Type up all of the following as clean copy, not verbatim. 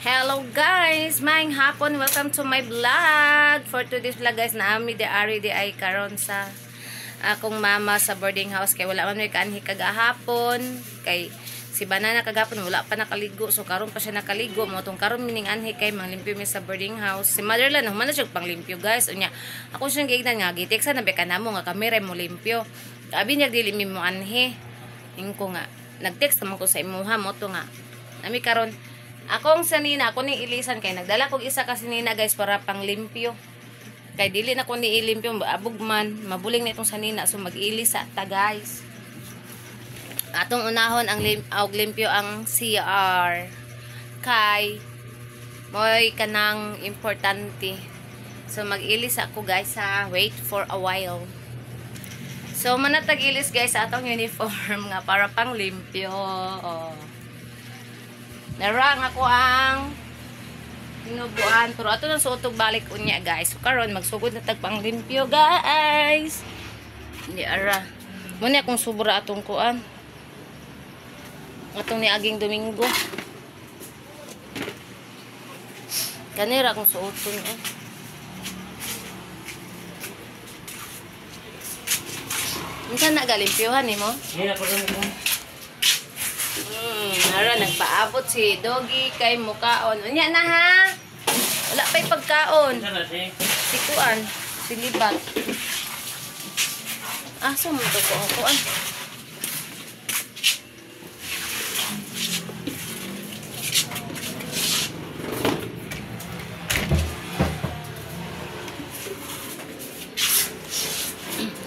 Hello guys! Maayong hapon. Welcome to my vlog. For today's vlog guys, naami di ari di ay karon sa akong mama sa boarding house. Kay wala man may kanhi kagahapon. Kay si Banana kagahapon wala pa nakaligo. So karon pa siya nakaligo. Motong karon mining anhi kay manglimpyo mi sa boarding house. Si Motherland human na siya panglimpyo guys. Unya ako siyang giignan nga giteksa na be kanamo nga kamera mo limpyo. Abi niya dili mi mo anhi. Ingko nga nag-text naman ko sa imuha mo to nga. Nami karon akong sanina, ako ni ilisan kay nagdala kog isa ka sanina guys para pang limpyo. Kay dili na ko ni ilimpyo, abog man, mabuling na itong sanina so mag-ilisa ta guys. Atong unahon ang limpyo ang CR. Kay moy kanang importante. So mag-ilisa ako guys ha, wait for a while. So manatag ilis guys sa atong uniform nga para pang limpyo. Oh. Narang ako ang tinubuan. Pero ato nang suotog balik unya guys. So karon magsugod na tagpang limpyo guys. Hindi ara. Muna akong subra atong kuan. Atong ni aging Domingo. Kanira akong suoton eh. Minsan nagalimpyohan ni mo? Hindi ako rin ito. Nara, nagpaabot si Doggy kay mukaon. Unya na ha? Wala pa'y pagkaon. Si Kuan, si Libat. Asa mo ito ko ang Kuan?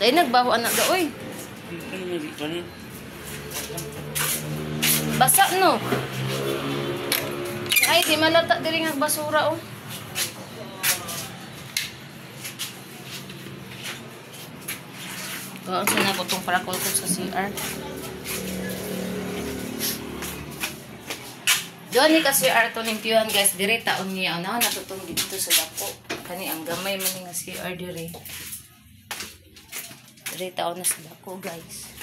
Dahil nagbaho anak da, uy. Basa no. Ay, di malata diri nga basura oh. Ang sinabot tong parakol ko sa CR. Doon ni ka CR to limpyuhan guys, dire taon niya. Ano natutong dito sa dako. Kani ang gamay man nga CR dire. Dire taon na sa dako guys.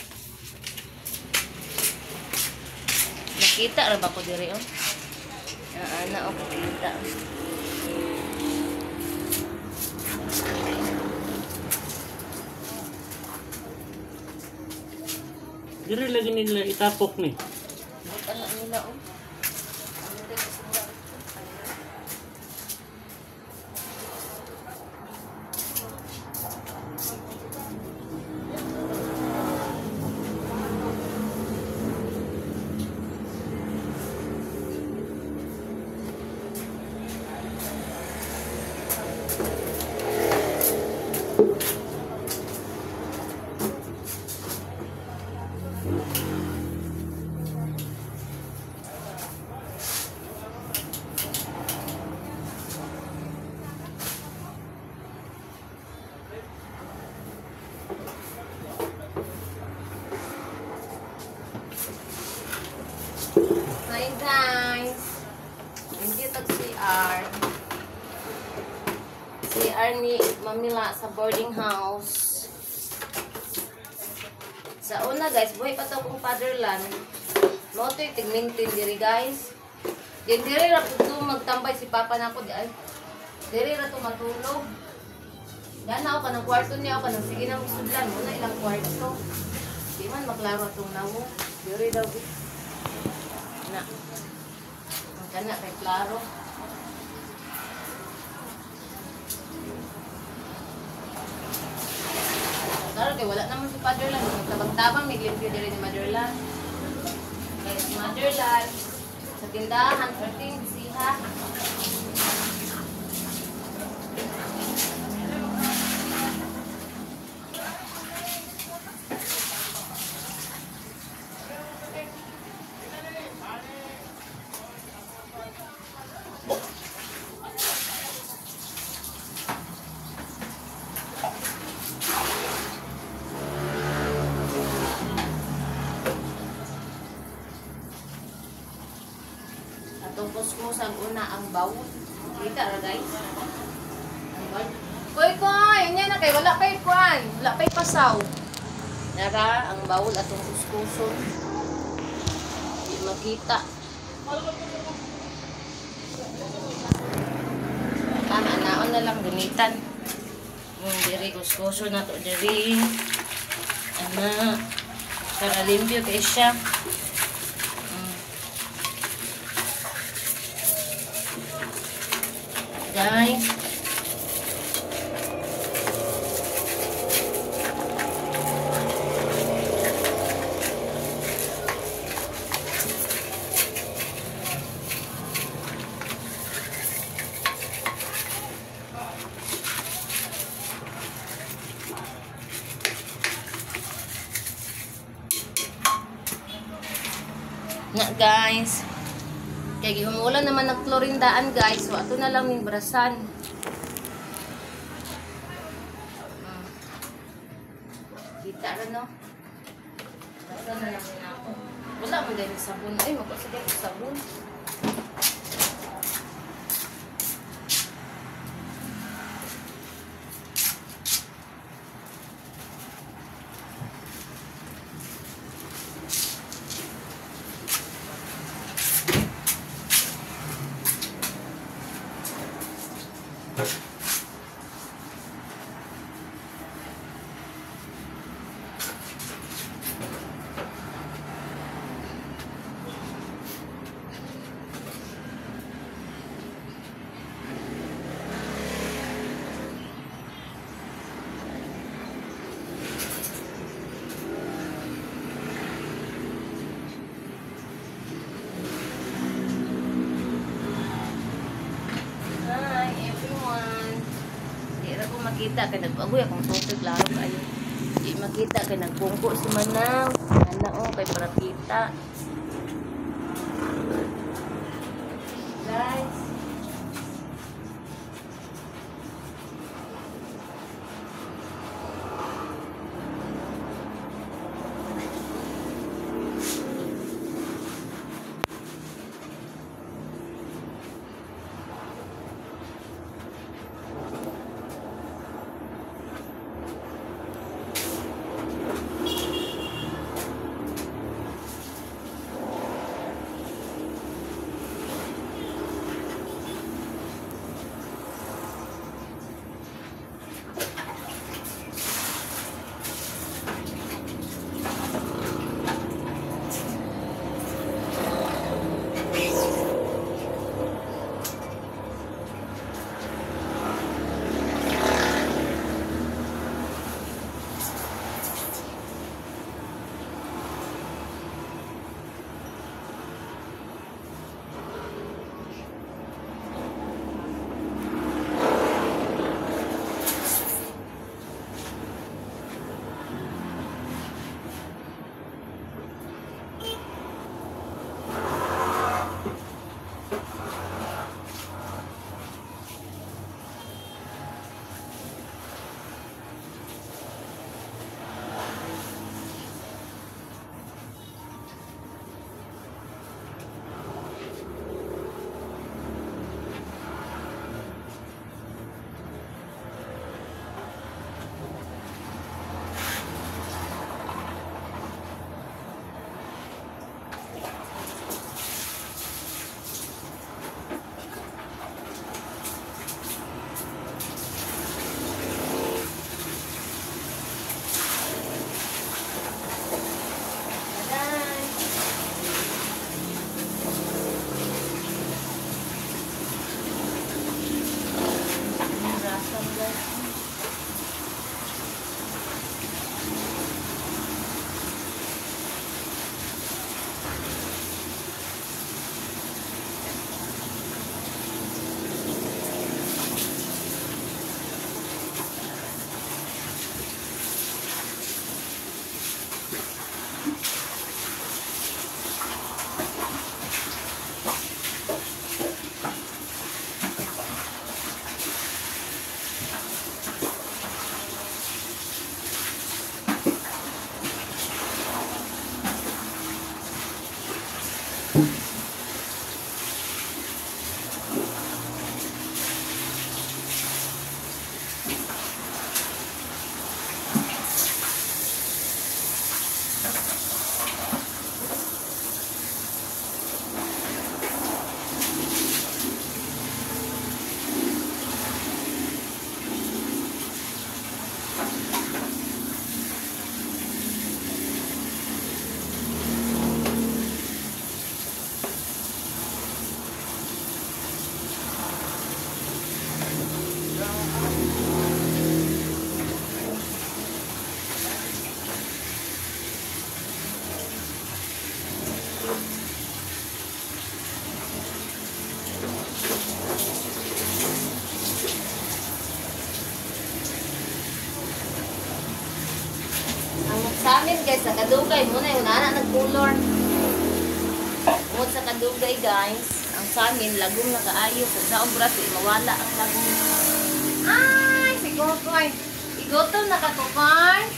Nakita ra ba ko dire oh? Ana o kita. Dire lagi nila itapok ni. Ano nila oh? Hi guys! Hindi ito CR. CR ni Mamila sa boarding house. Sa una guys, buhay pa ito kong fatherland. Mo ito yung tigmintin diri guys. Din diri ra po magtambay si papa na ako. Diri ra ito matulog. Yan ako ka ng kwarto niya. Ako ka ng sige na usudlan. Muna ilang kwarto. Di man maklaro itong nawo. Diri daw. Na. Ang kana kay klaro. Klaro kay wala naman si Fatherland. Magtabang-tabang may limpyo diri ni Motherland. Kaya si Motherland sa tindahan 13 siha. Atong kuskus ang una ang bawon. Kita ra guys. Koy koy, nya na kay wala pay kuan, wala pay pasaw. Nara ang bawol atong kuskuson. Di makita. na lang gamitan. Diri kuskuso na to diri. Ana para limpyo kay siya. Guys. Nga guys, kaya gihumulan naman ng klorindaan guys, so ato na lang ning brasan. Kita rin no? Brasan na lang na ako. Wala mo din sabon. Ay, magkasagay ko sabon. Makita kay nagbagoy akong tubig laro kayo. Di makita kay nagbungko si Manang. Ano kay para kita. Guys. Sa amin guys, sa Kadugay, muna yung nana nag-color. Muna sa Kadugay guys, ang sa amin, lagong na kaayo. Sa obras, mawala ang lagong. Ay, si Kokoy. Igutom na ka, Kokoy.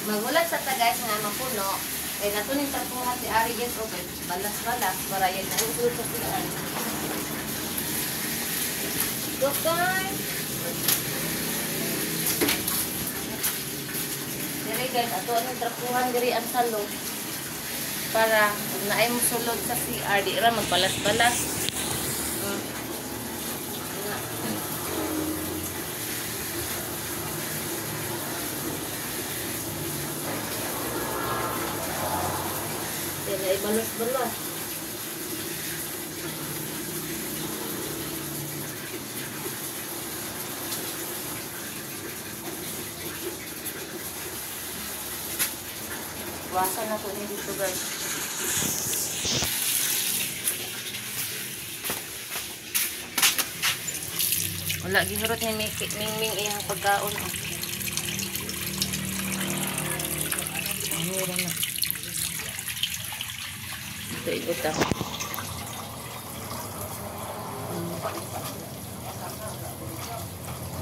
Magulat sa tagay nga mapuno, kay natunin tapuhan si Ari guys, okay, balas-balas, para yan na usulot sa silaan. Doktor! Diri guys, ato ang trapuhan diri ang salo. Para kung naay mo sulod sa CR, di ra magbalas-balas. Ay balas-balas. Wasan ako ni dito guys. Wala gihurot ni Mingming iyang pagkaon. Mura na. Ito ikot ako.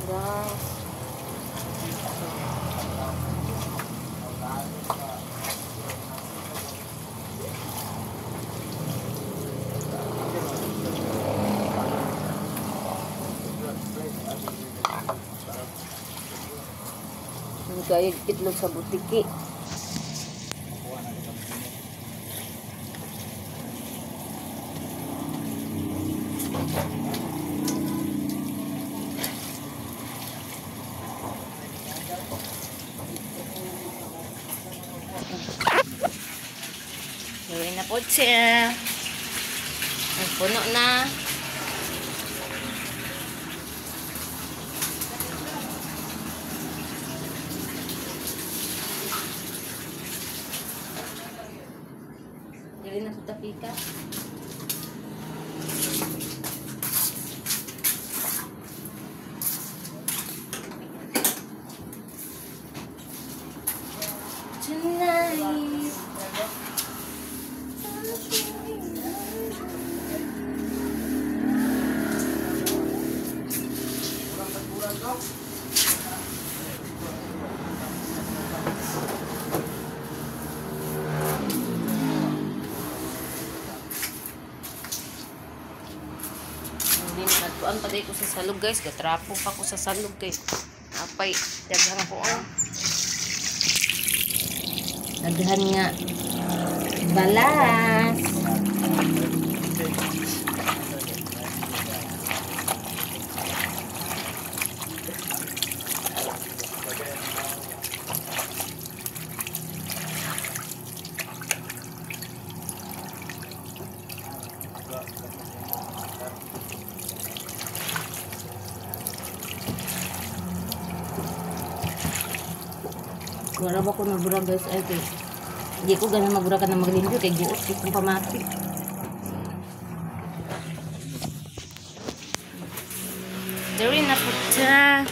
Wow. Hindi kaya itlog sa butiki. Gawin na po siya. Ang puno na. Gawin na po tapika. Tonight. Natuan pa din ko sa salog guys. Gatrapo pa ko sa salog guys. Apay, daghan ko oh. Daghan nga. Balas. Wala ba ko nabura guys ay kay hindi ko ganun mabura ka na maglimpyo kay guot kung pamati. Dari na putya.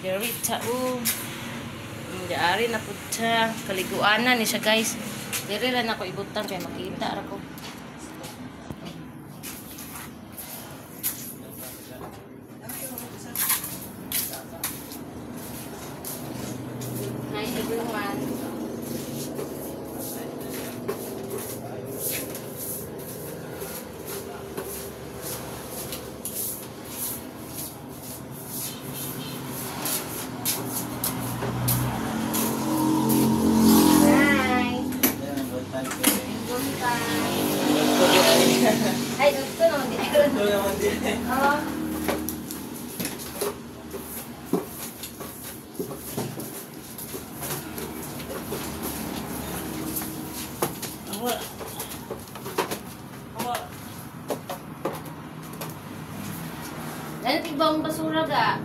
Dari tao. Dari na putya. Kaliguanan ni siya guys. Dari lang ako ibutan kay makita ra ko. Hi everyone. Hawa. Hawa. Ano tibang basura ga?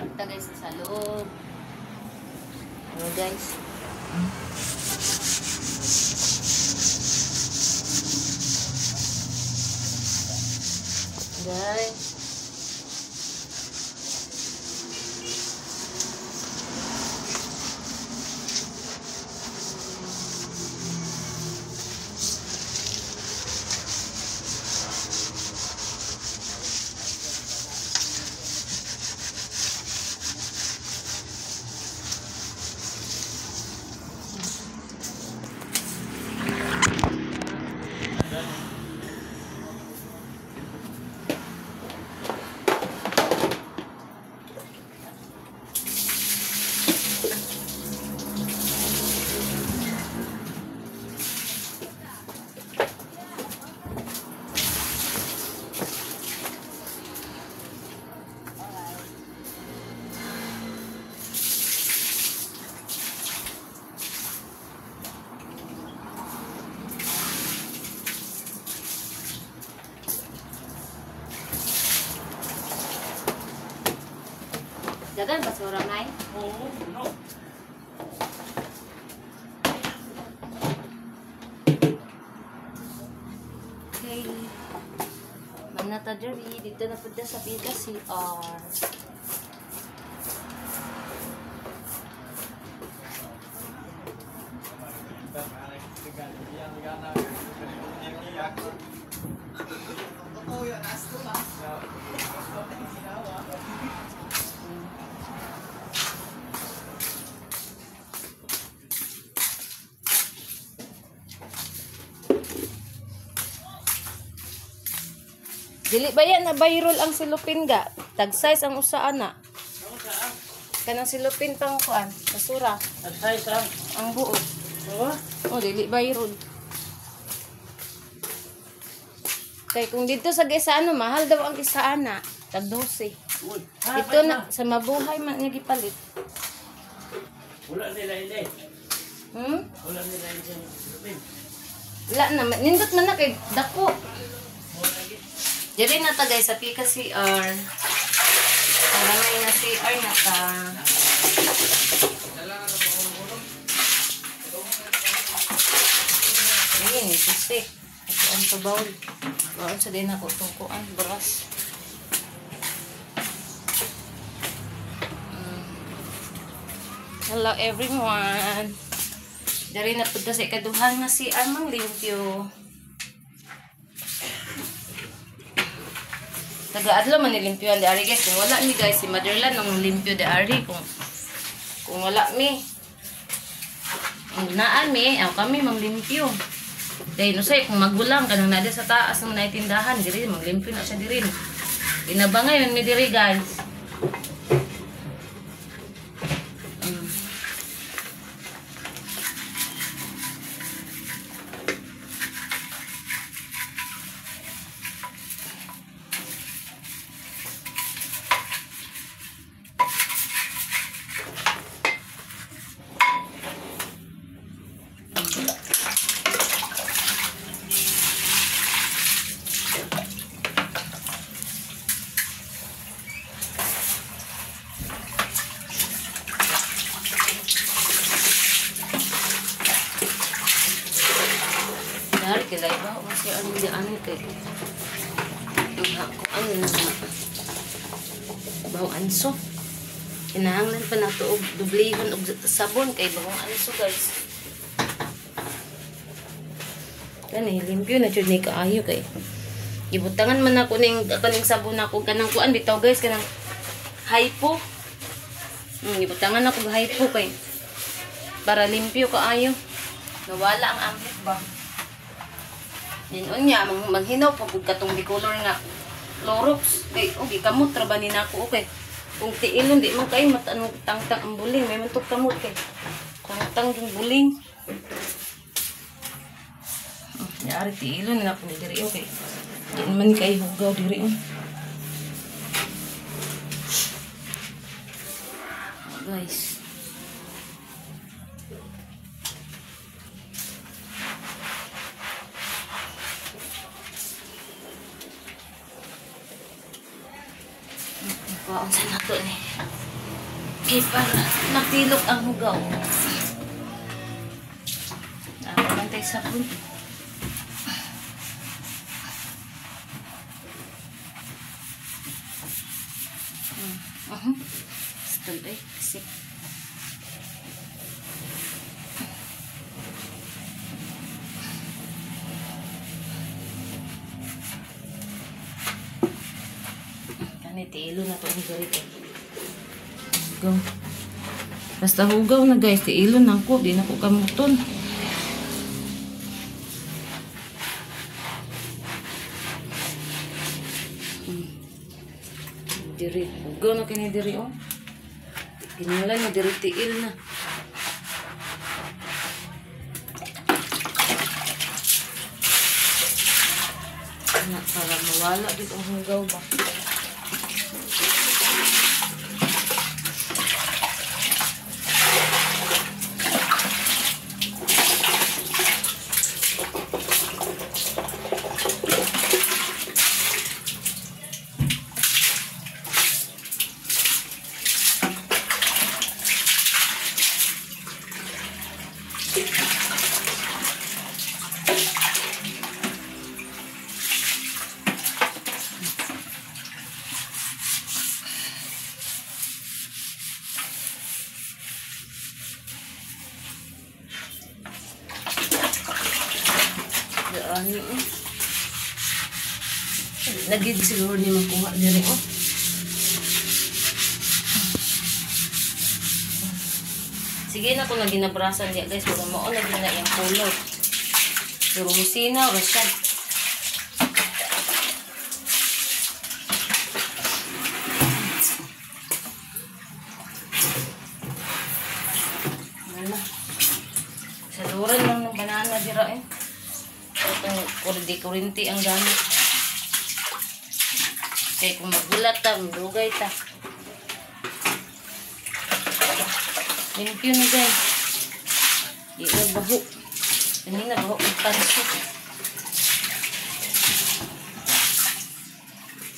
Kita guys sa loob. Ano guys? Guys. Dagan basura nay. Oo, no. Okay. Manata diri dito na pud sa pila CR. Dili ba yan na viral ang silupin ga? Tag size ang usa ana. Kanang silupin pang kuan, basura. Nag-size ang. Ang buo. Oo. Oh, dili viral. Kay kung dito sa Gaisano, mahal daw ang isa ana. Tag 12. Uy. Ito na sa mabuhay man nga gipalit. Wala nila hindi. Wala nila hindi. Wala na, nindot man na kay dako. Diri na ta guys sa pika CR. Para may na CR na ta. Ayun, sisik. Ito ang pabawl. Bawal sa din ako tungkuan, baras. Hello everyone. Diri na pud sa ikaduhang na CR mang limpyo. Taga-adlaw man nilimpyoan di ari guys. Kung wala mi guys, si Motherland nang limpyo di ari. Kung wala mi, ang naan mi, kami manglimpyo. Dahil no say, kung magulang kanang nada sa taas ng naitindahan, diri manglimpyo na siya diri. Inabangay man mi diri guys. Dari kay lain ba masih ano di ano kay duha ko ano na bawang anso. Kinahanglan pa nato og dublihon og sabon kay bawang anso guys. Kani limpyo na jud ni kaayo kay gibutangan man ako ning kaning sabon ako kanang kuan bitaw guys kanang hypo. Gibutangan ako og hypo kay para limpyo kaayo. Nawala ang ambit ba? Yan unya maghinaw pag katong bicolor nga Clorox kay okay kamot ra ba ni nako okay kung tiilon di man kay matanong tangtang ang buling may mantok kamot kay Tangtang yung buling. Yari, tiilo na ako ni diri. Okay. Di naman kayo hugaw diri. Guys. Kaon sa nato ni. Okay, para matilok ang hugaw. Nakakantay sabon. Stop eh, kasi tiilo na to ang garito. Hugaw. Basta hugaw na guys, tiilo na ako. Di na ko kamuton. Diri. Hugaw na kini diri oh. Ginala na diri tiil na. Para mawala dito ang hugaw ba. Lagi siguro ni makuha diri oh. Sige na ko na ginabrasan diya guys, pero mao na gina yung color. Pero musina o siya. Ano? Saluran lang ng banana dira eh. Itong kurinti ang gamit. Kaya kung magulat ta, magdugay ta. Limpyo na guys. Di na baho. Kanina baho ang pansok.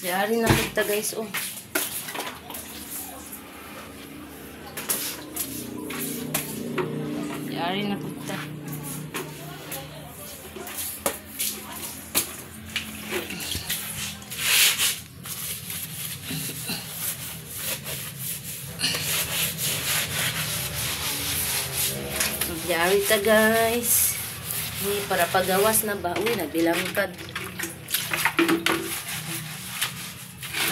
Diari na kita guys oh. Diari na kita. Diari ta guys. Ini para pagawas na ba? Uy, nabilangkad.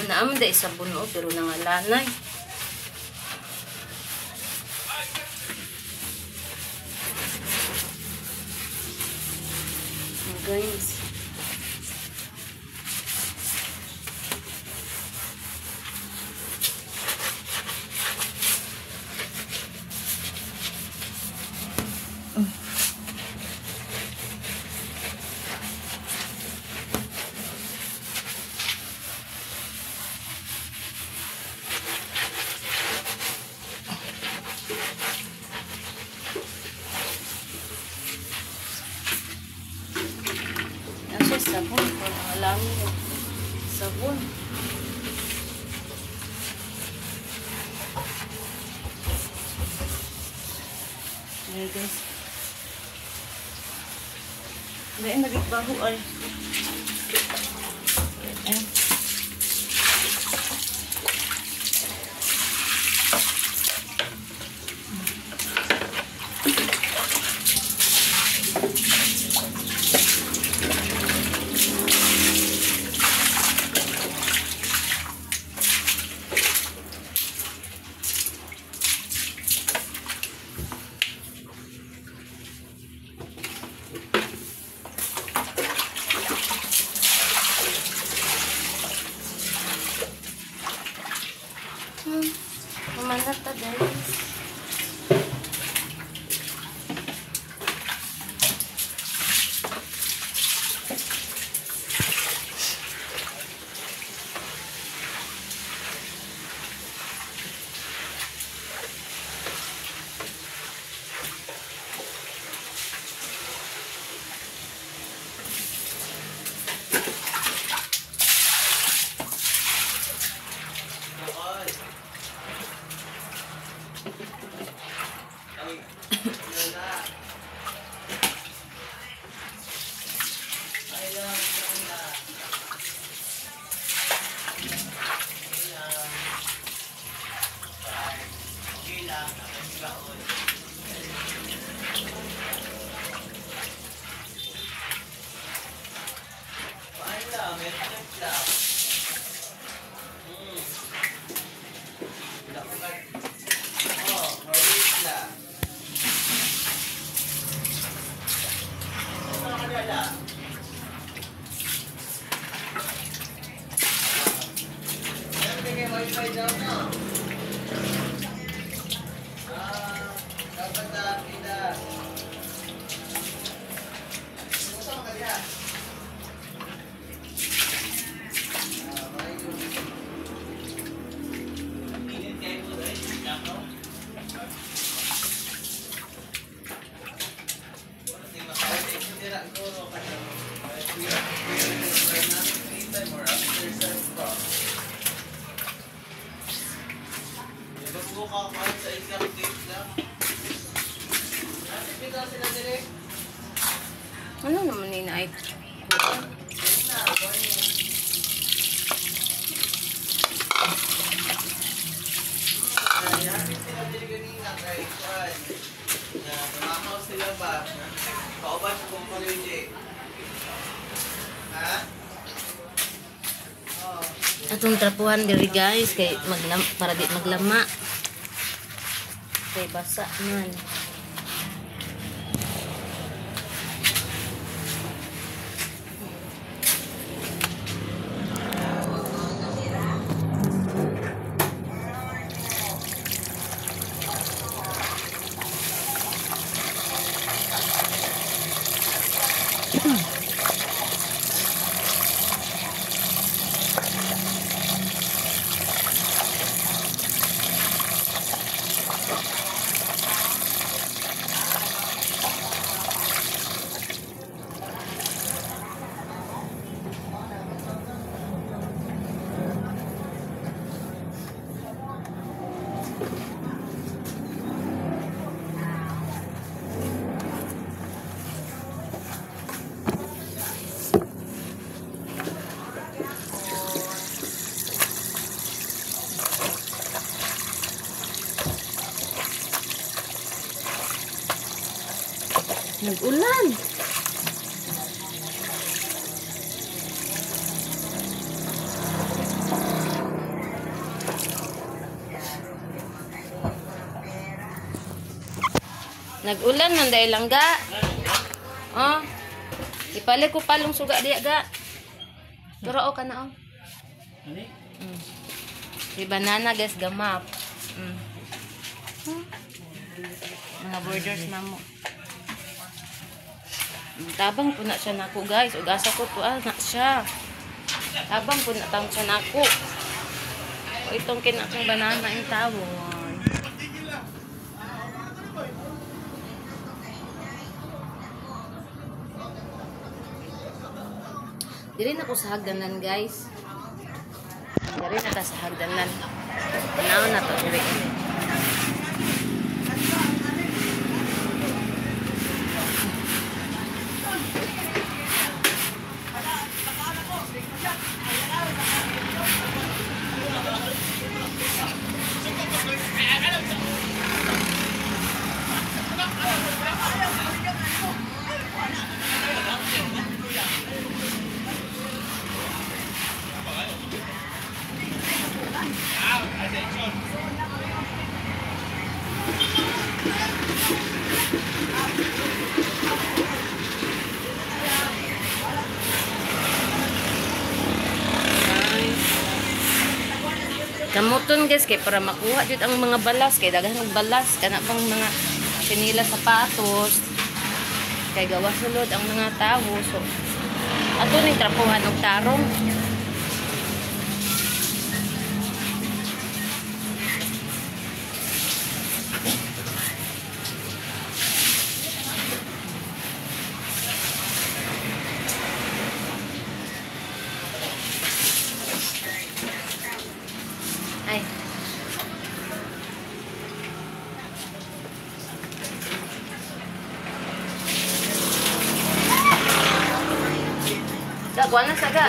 Naam da isabon o, pero nangalanay. Guys. Sabon, kung alam mo, sabon. Ayan guys. Dahil nagigbaho ay. Ayan. Ano naman ni Night? Atong trapuhan diri guys kay para di maglama. Kay basa man. Nag-ulan. Nag-ulan man dahil lang ga. Oh. Ipali ko palong suga diya ga. Turao ka na oh. Ani? Si banana guys gamap. Mga borders na mo. Tabang po na siya nako guys. Ugasa ko po na siya. Tabang po na tang siya nako. O itong kinakang banana yung tawon. Dili na ko sa hagdanan guys. Dili na ta sa hagdanan. Tanaw na to dili. Kamuton guys kay para makuha jud ang mga balas kay daghan og balas kana pang mga sinila sapatos kay gawa sulod ang mga tawo so ato ning trapuhan og tarong. Ay. Dagwan na saga.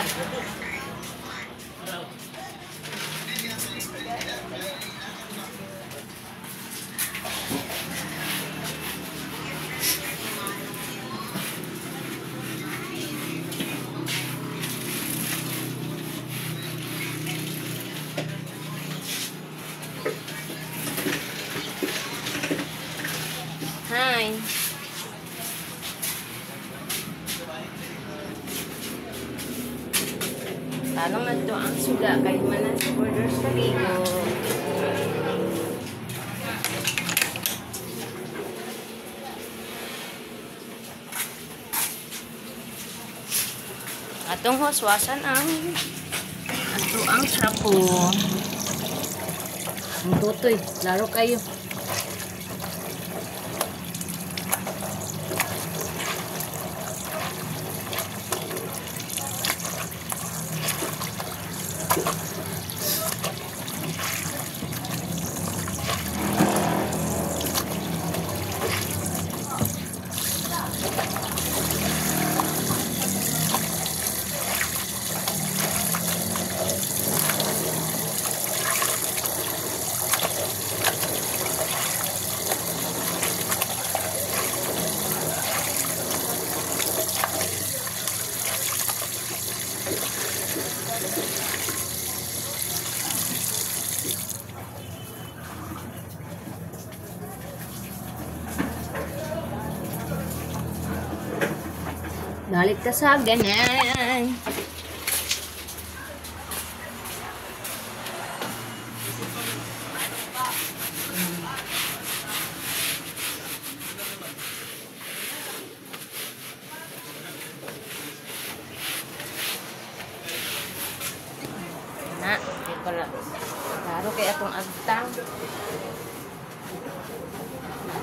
Hi. Tanong na ito ang suga kahit manan sa borders kaligo. Atong hoswasan ang ato ang trapo. Ang tutoy, laro kayo. Galit ka sa ganyan. Na, di pala. Laro kay atong agtang.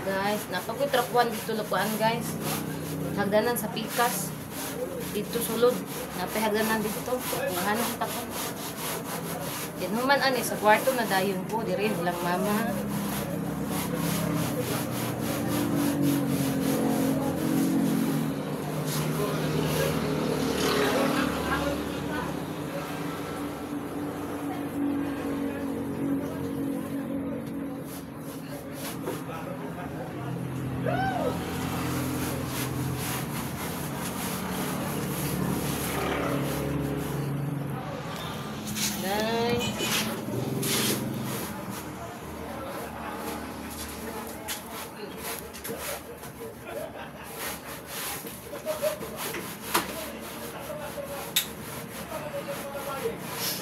Guys, napagkutrapuan dito lupuan guys. Hagdanan sa pikas. Dito sulod. Napahagdanan dito. Ngahanan kita ko. Dinuman ani sa kwarto na dayon ko. Di rin lang mama.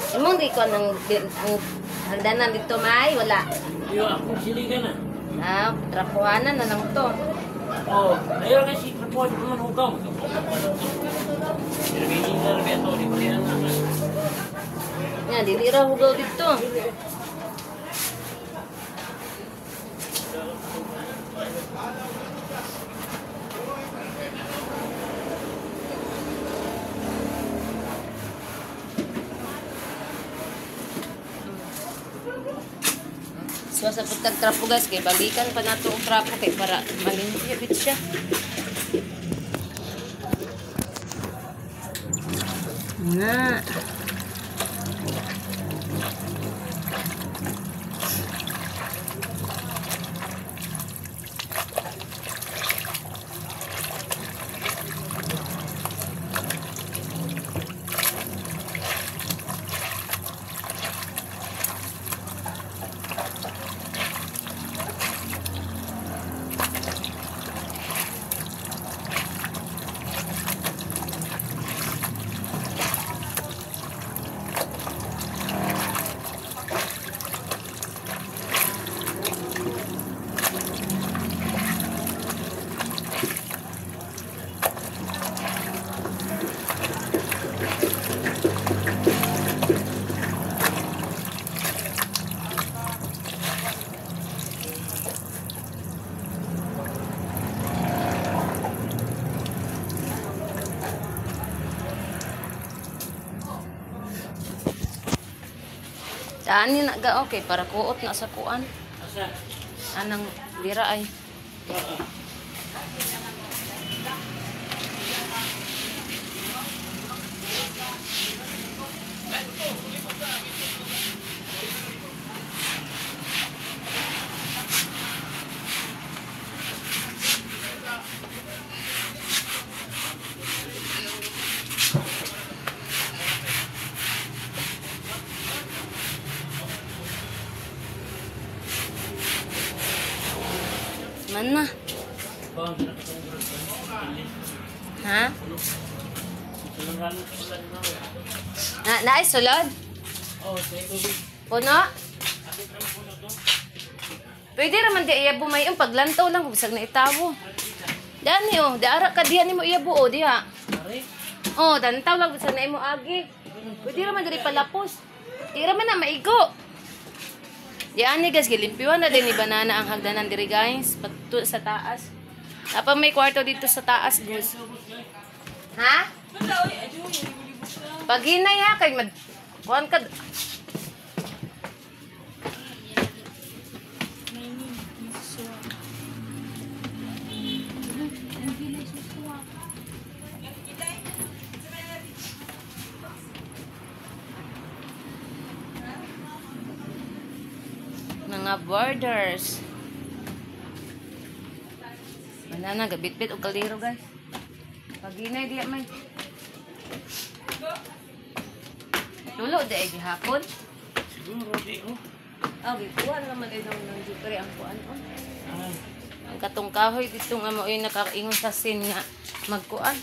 Imong di ko ang hagdanan dito may wala. Iyo, ako siligan na. Ah, trapuhanan na lang to. Oh, ayaw kasi trapuan ko man hugaw. Irginin na rin ito, di ba yan naman? Nga, dili ra hugaw dito. So sa putag trapo guys, kay balikan pa nato ang trapo kay para malimpyo bit siya. Na. Saan ni naga okay para kuot na sa kuan. Asa? Anang dira ay. Mana? Ha? Naay sulod? Puno? Pwede raman di iya bumayon paglantaw lang bisag na itawo. Dani oh, daara ka diha nimo iya buo diha. Oh, dantaw lang bisag na imo agi. Pwede raman diri palapos. Di raman na maigo. Diyan ni guys, gilimpiwan na din ni banana ang hagdanan diri guys, pato sa taas. Apa may kwarto dito sa taas guys. Ha? Pag hinay ha kay mad kuan ka. Mga borders. Banana gabit-bit og kaldero guys. Paginay diya man. Tulo di gihapon. Siguro di ko. Ah, gikuan naman ay nang jukre ang kuan ko. Ang katong kahoy dito nga mo ay nakaingon sa sin nga magkuan.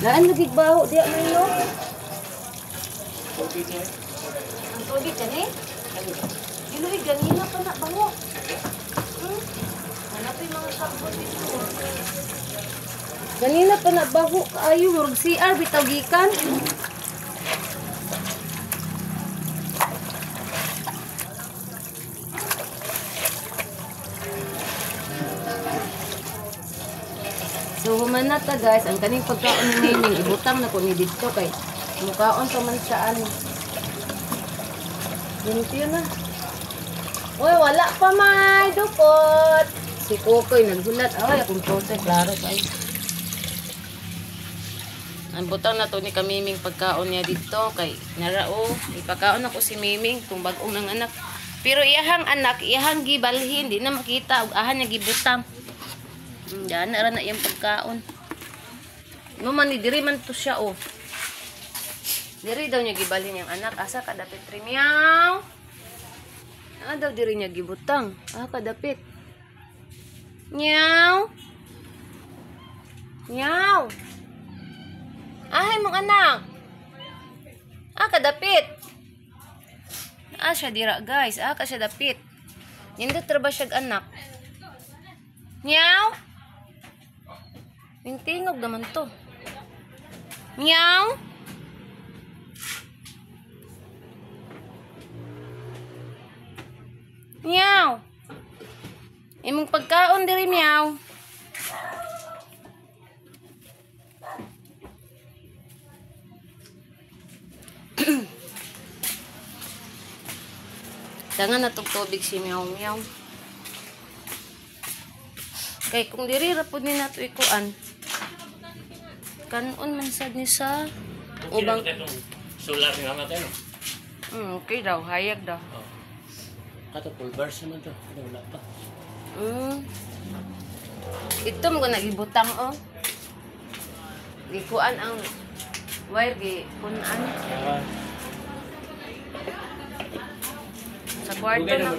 Naan lagi baho diya mayo. Okay, sir. Ang tubig kani? Giluig ganina pa na baho. Hanapin mga sabon dito. Ganina pa na baho kaayo murag CR bitaw gikan. So human na ta guys, ang kaning pagkaon ni Miming ibutang na ko ni dito kay mukaon pa man sa ano. Limpyo na. Uy, wala pa may dukot. Si Kokoy naghulat. Ay, akong tote, klaro kayo. Ang butang na to ni Kamiming pagkaon niya dito kay narao. Ipakaon ako si Miming kung bagong ng anak. Pero iyahang anak, iyahang gibalhin, di na makita. Ug ahan niya gibutang. Yan, nara na iyang pagkaon. Maman ni diri man to siya, oh. Diri daw niya gibalhin yung anak. Asa kadapit trimiyaw. Daw diri niya gibutang. Kadapit. Nyaw. Nyaw. Ahay mong anak. Kadapit. Siya dira guys. Ka siya dapit. Nindot ra ba siya anak? Nyaw. Tingog naman to. Nyaw. Meow. Imong pagkaon diri meow. Dangan na tong tubig si meow meow. Kay kung diri ra pud ni nato ikuan. Kanon man sad ni sa ubang Solar nga natin. okay daw, hayag daw. Kato pulvers naman to. Wala pa. Ito mo nagibutang oh. Gikuan ang wire gi kunan sa kwarto na.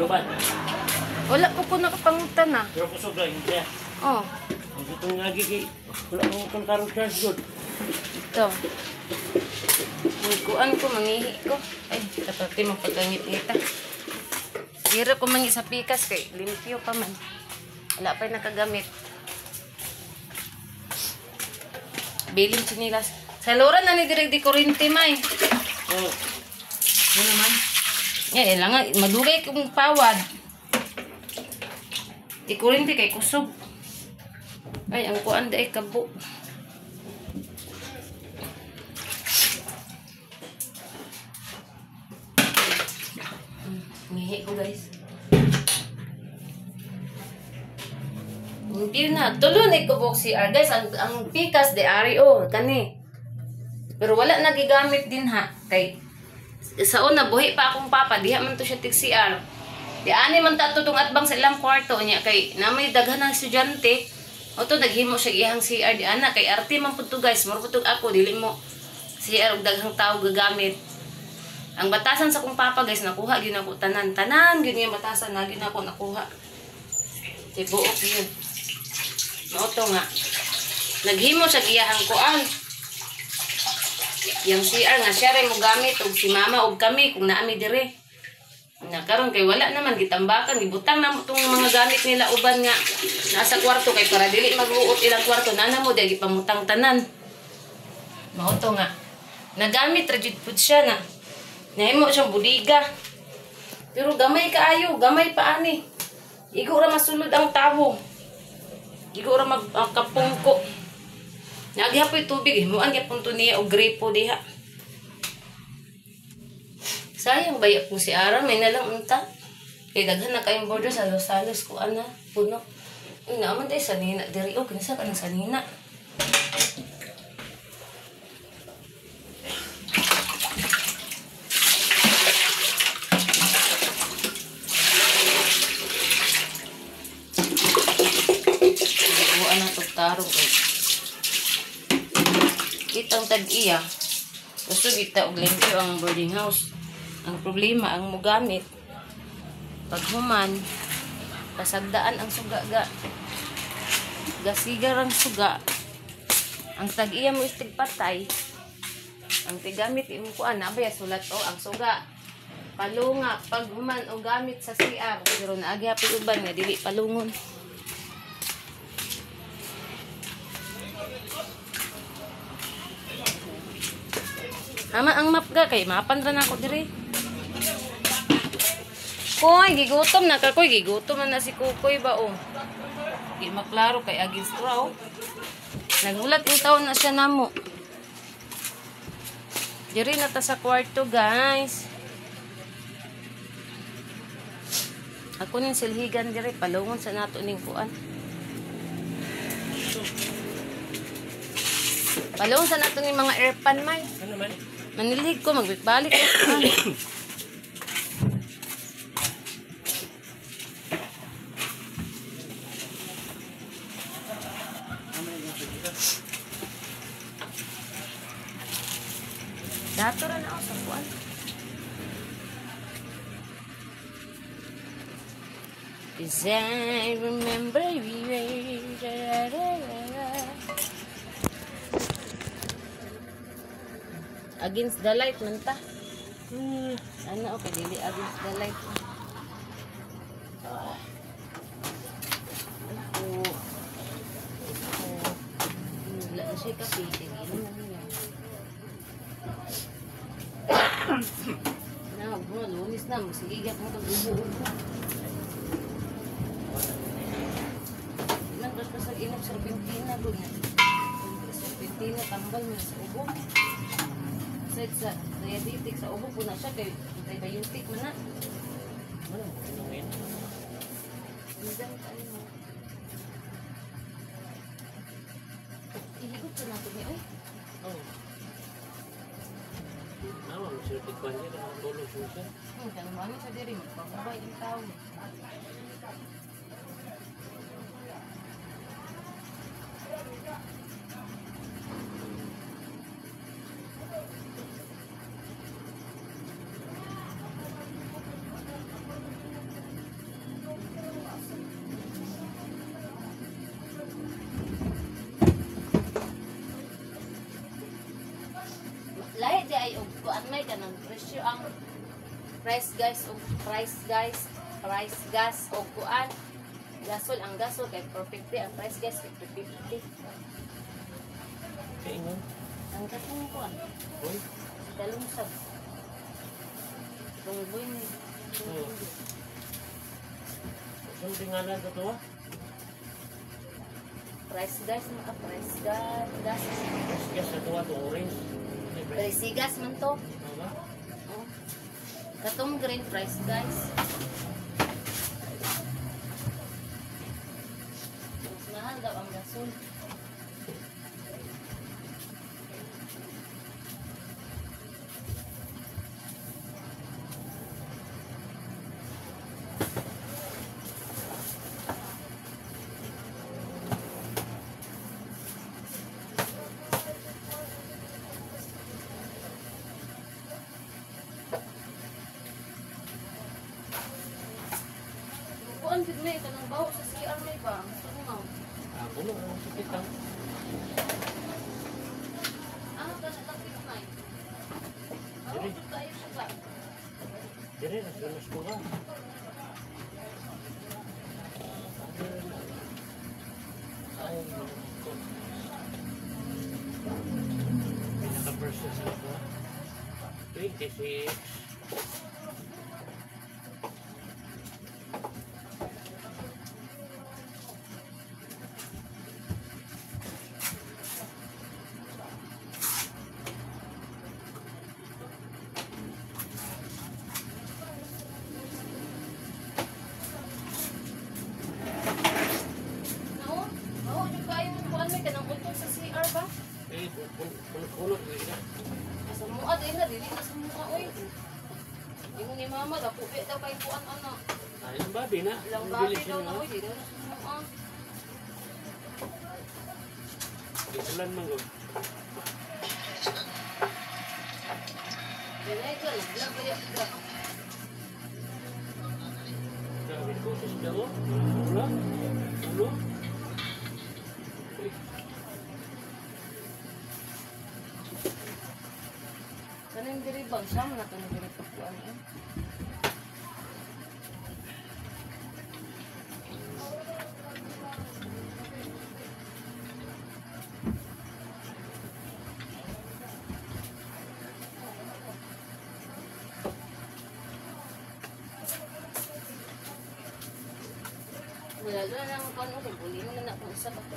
Wala po ko nakapangutan na. Pero kusog lang siya. Oh. Ito nga gigi. Wala mo kung karong charge good. Ito. Gikuan ko, mangihi ko. Ay, kapati mo pagkangit-ngita. Hirap ko mangi sa pikas kay limpyo pa man. Wala pa nakagamit. Biling sinilas. Sa lura na ni direk di kurente may. Oh. Ano naman? Lang madugay kong pawad. Di kurente kay kusog. Ay, ang kuan day kabo. Mihi ko guys. Hindi na. Tulo ni ko si CR guys. Ang pikas de RO. Kani. Pero wala nagigamit din ha. Kay sa una buhi pa akong papa. Diha man to siya tig CR. Di ani man ta tutong atbang sa ilang kwarto niya. Kay namay daghan ng estudyante. O to naghimo siya iyang CR. Di ana. Kay arte man po to guys. Moro po to ako. Dili mo CR og daghang tao gagamit. Ang batasan sa kong papa guys, nakuha gyud ako tanan gyud nga batasan na gyud ako nakuha. Tibuok yun. Mauto nga. Naghimo sa iyahang kuan. Yang CR nga siya rin mo gamit og si mama og kami kung naami dire. Na karon kay wala naman gitambakan, gibutang na mo tong mga gamit nila uban nga nasa kwarto kay para dili magluot ilang kwarto nana mo di gipamutang tanan. Mauto nga. Nagamit ra jud pud siya na. Nahimo siyang budiga. Pero gamay kaayo, gamay pa ani. Igo ra masulod ang tabo. Igo ra magkapungko. Nagihapoy tubig, himuan gyapon to niya og gripo diha. Sayang bayak mo si Ara, may nalang unta. Kay daghan na kayong border sa Los ko ana, puno. Uy, naaman tayo sanina diri. Kinsa ka ng sanina? Tarong kay kitang tag-iya gusto kita og limpyo ang boarding house. Ang problema ang mugamit pag human pasagdaan ang suga gasigar ang suga Ang tag-iya mo istig patay. Ang tigamit imo kuan abay sulat o ang suga. Palunga pag human o gamit sa CR pero naagi hapi uban nga dili palungon. Ama ang map ga kay mapan ra nako diri. Koy gigutom na ka koy gigutom na si Kukoy ba o. Di maklaro kay agis raw. Nagulat yung taon na siya namo. Diri na ta sa kwarto guys. Ako ning silhigan diri palungon sa nato ning kuan. Palungon sa nato ning mga airpan may. Ano man? Manilig ko magbalik ko. Dato ra na ako sa kuan. Cause I remember we against the light man ta. Ano okay dili against the light. Wala na siya kape. Tingin na niya. Na, lunis na. Magsigigap mo kag-ubo-ubo. Ilan ka sa inap serpentina doon. Serpentina tambal mo sa ubo. Sa diabetic sa ubo po na siya kay antibiotic man na. Ano mo kinuhin? Minsan tayo mo. Ihigot ko na ito niya. Oo. Naman, masilipit pa niya. Nakatulog siya. Kalumano sa diri. Magpapabay yung tao. Lahi di ay og kuan may kanang presyo ang price gas og kuan gasol ang gasol kay 450 ang price gas kay 350 Kaya nga. ang katong kuan Uy. dalong sab kung buin Oo. Saan tingalan ka ito ah? price gas maka price gas Yes, ito ah. Ito orange. price gas man to Ano? oh. Katong green price guys mas mahal daw ang gasol. Kuan gid may kanang baho sa CR may ba? Tungaw. Ako na. Ang sakit ah. Ano ka na tapit may? Diri. Ano tayo siya ba? Diri, nagdanas ko ka. Ay, ko. Pinaka-versus na ko. 26. No? Oo, di kayo kuan may kanang utol sa CR ba? Eh, punot-punot. Sa mua din na dili na sa mua oy. Ingon ni mama daw kubi daw kay kuan ana. Ay, ang babi na. Lang Ang babi bilis daw yun, na no? oy, dili na sa mua. Itulan man ko. Dili ka lang kaya ka. Grabe ko sa daw. Ulo. Ulo. Uy. Kanin diri bang sama na to ni diri pagkuan eh. Wala doon ang kuan ko buli mo na kung isa pa to.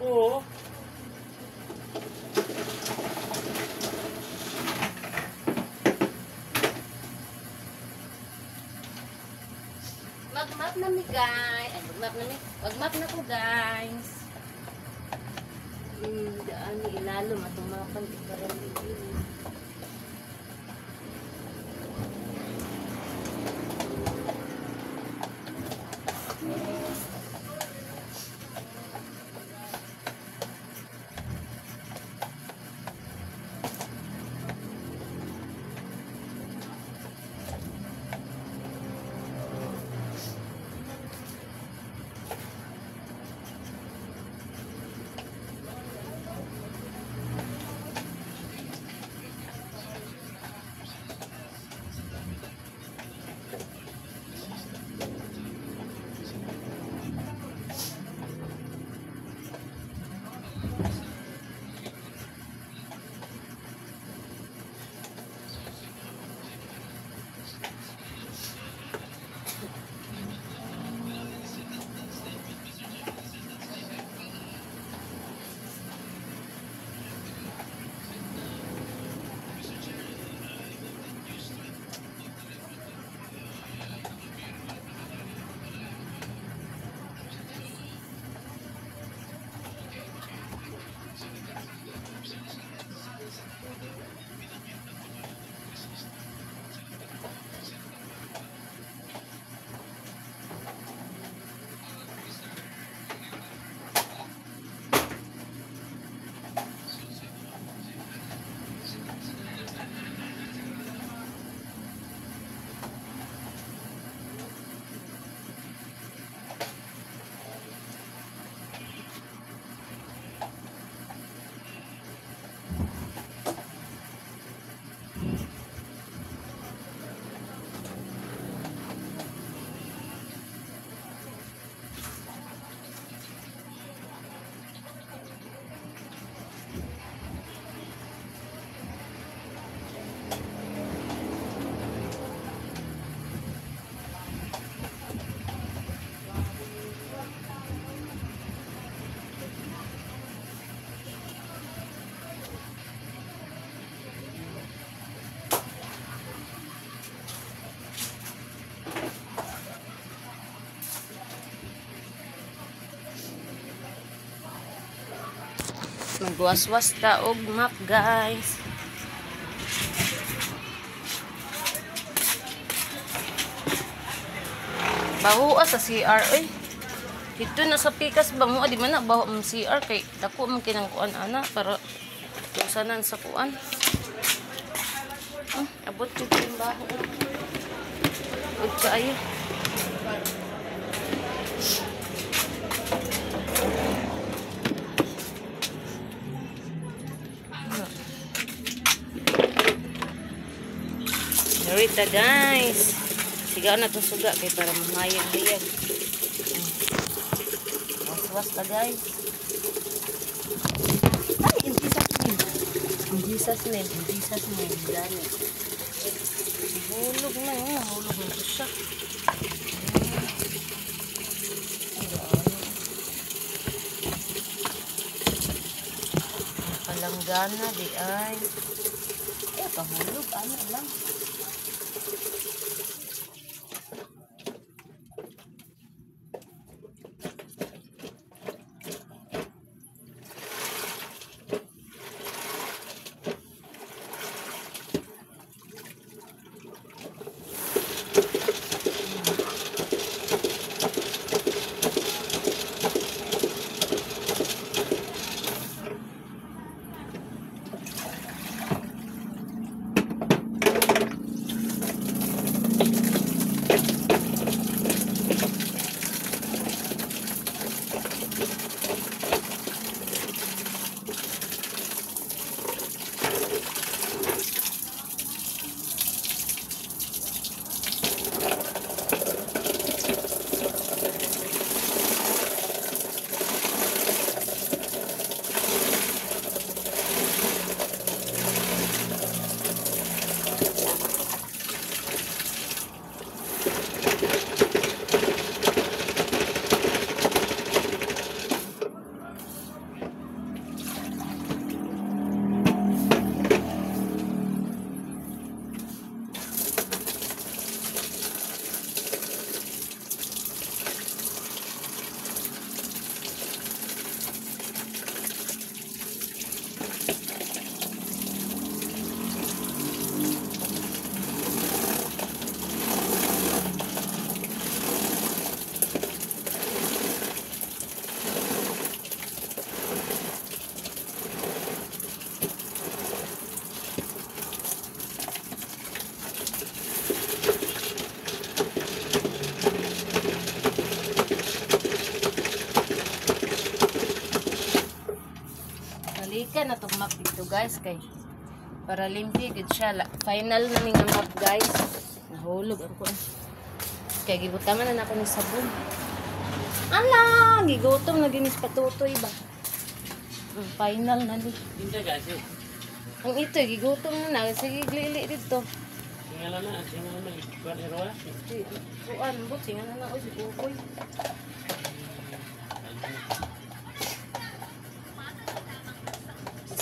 Oo. Mag-map na mi guys. Ay, mag-map na mi. Mag-map na ko guys. Daan ni ilalo matumapan ikaran ini. Magwaswas ta og map guys. Bahuas sa CR oy. Dito na sa pikas ba mo di man na baho ang CR kay dako man kinang kuan ana para tusanan sa kuan. Abot ko yung baho. Ug kaayo. Rita guys. Sigaw na itong suga kay para mahayag-hayag. Was-was ta guys. Ay, in Jesus name. In Jesus name. In Jesus name. Dali. Hulog na yun. Hulog na ito siya. Nakalanggana di ay. Kahulog. Ano lang. Balikan na itong map dito guys kay para limpi gud siya. Final na ning map guys. Nahulog ako. Kay gibutaman na ako ng sabon. Ala, gigutom na ginis patutoy ba. Final na ni. Hindi kasi. Ang ito gigutom na sige glili dito. Tingala na ikuan Kuan bot singalan na si Kukoy.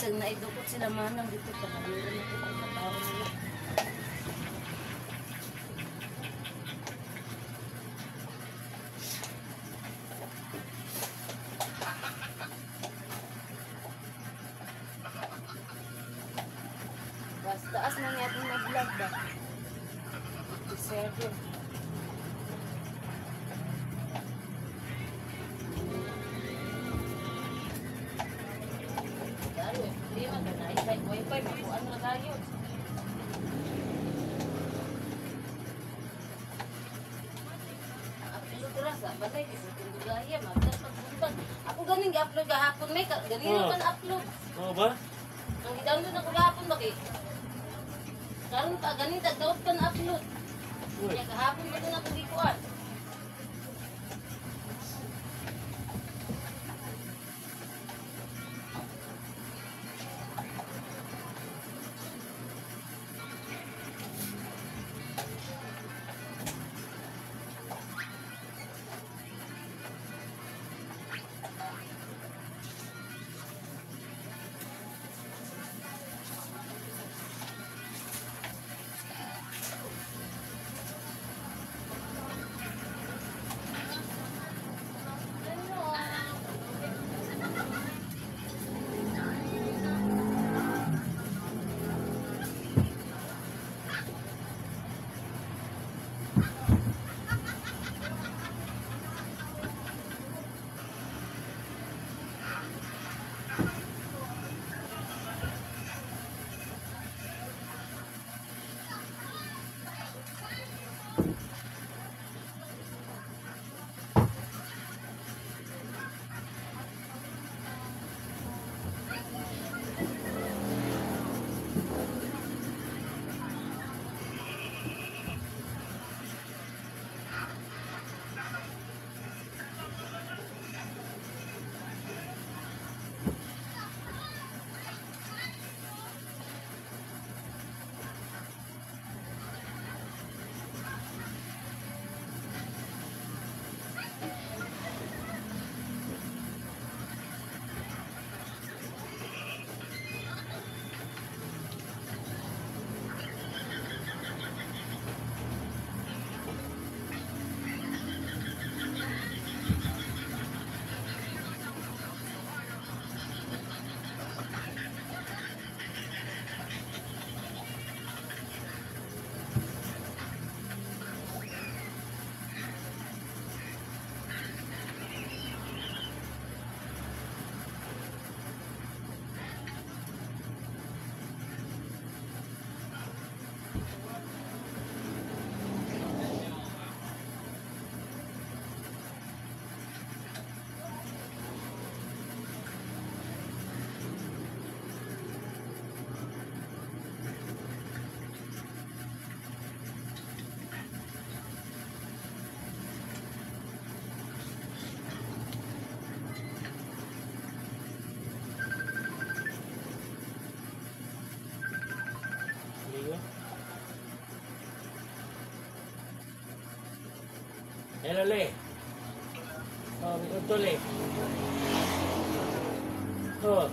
Isang naidukot sila manang dito pa nalira na ito ang matawag nila. Taas na niya itong mag-vlog ba? Deserve yun. Hindi man ka na wifi, makuhaan na tayo. Upload ras, balay, kisipin gaya, magdas pagpuntan. Ako ganing i-upload kahapon, may galing naman upload. Oo ba? Ang i-download ako kahapon, bakit? Karon pa, ganing tag-download pa na upload. Kaya kahapon ba din ako gikuan? Hello, Le. Oh, ito, Le. Oh.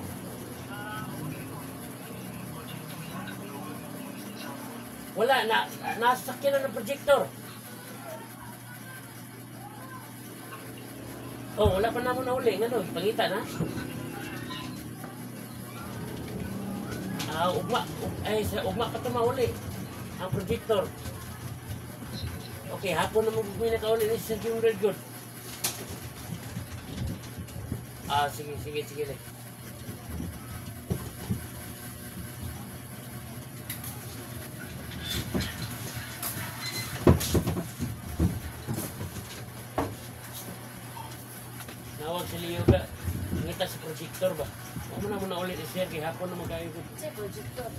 Wala, nasakyan na ng projector. Oh, wala pa naman na uli. Ano, pangita na? Ugma pa ito mauli. Ang projector. Okay, hapon na may nakauli ni Sir Jim Red Good. Sige, Le. Nawag si Leo ka. Ngita sa projector ba? Huwag mo naman na ulit ni Sir. Kaya hapon na magkayo ko. Sa projector.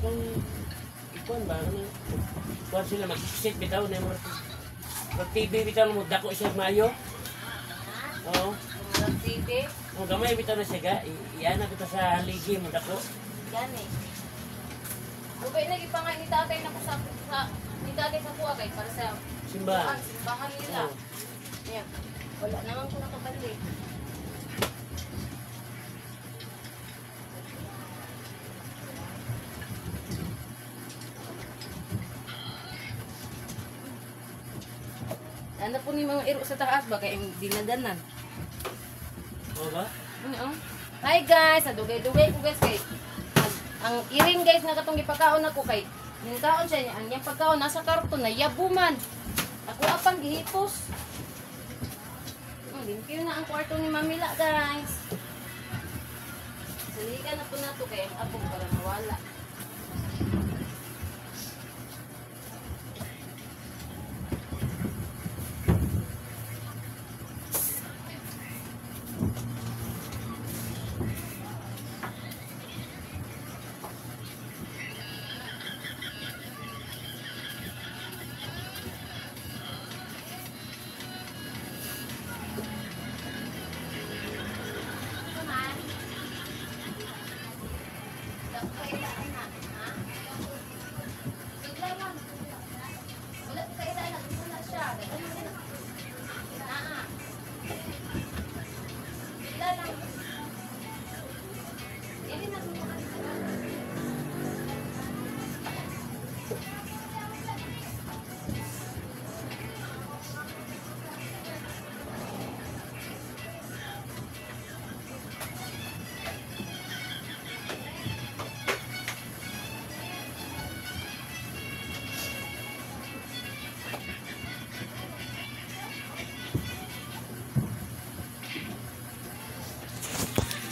Kung ikuan ba? Ano? Ikuan sila mag-sit bitaw na yung TV bitaw mo. Dako siya mayo. Oo. Ang TV. Kung gamay bitaw na siya ga. Iyan na kita sa haligi mo. Dako. Gani. Ubay na ipangay ni tatay na sa ni tatay sa kuha kay para sa Simbahan. simbahan nila. Oo. Ayan. Wala naman ko nakabalik. Ano po ni mga iro sa taas ba kay dinadanan? Oo ba? Ano? Hi guys, adugay-dugay ko guys kay ang iring guys na katong gipakaon ako kay ninkaon siya niya ang iyang pagkaon nasa karton na yabuman. Ako apang gihipos. Limpyo na ang kwarto ni Mamila guys. Salikan na po na to kay ang abog para nawala.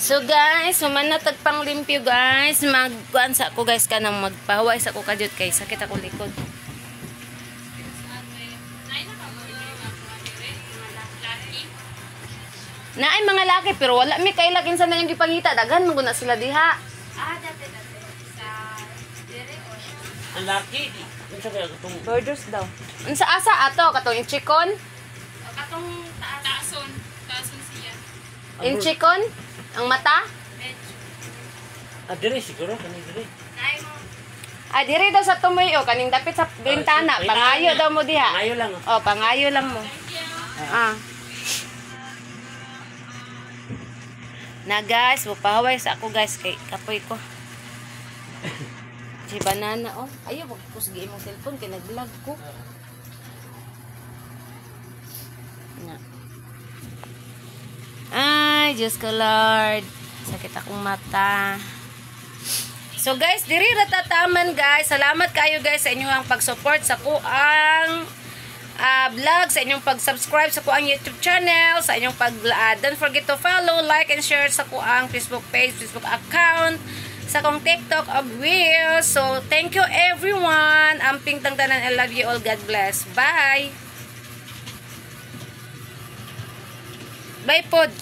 So guys, sumanatag pang limpyo guys. Magkuan sa ako guys kanang magpahuway sa ako kadyot kay sakit ako likod. Naay mga laki pero wala mi kay lagin sa na yung gipangita. Daghan mo na sila diha. Dati sa dire o Ang laki. Yung sa kaya itong... Borders daw. Unsa asa ato katong inchikon? katong taason siya. Inchikon? Ang mata? Medyo. Dire siguro. Kanina dire. Nay mo. Ah, diri daw sa tumoy o kaning dapit sa bintana. Pangayo daw mo diha. Pangayo lang. Oh, pangayo lang mo. Ah. Na guys, mupahaway sa ako guys kay kapoy ko. Si banana oh. Ayo wag ko sige imong cellphone kay nag-lag ko. Na. Ay, Diyos ko Lord. Sakit akong mata. So guys, diri ra tataman guys. Salamat kayo guys sa inyong pag-support sa kuang vlog, sa inyong pag-subscribe sa kuang YouTube channel, sa inyong don't forget to follow, like, and share sa kuang Facebook page, Facebook account, sa kong TikTok of Will. So, thank you everyone. Amping tangtanan, I love you all. God bless. Bye! Bye pod!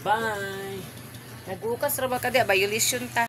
Bye! Nagukas ra ba ka di? Violation ta.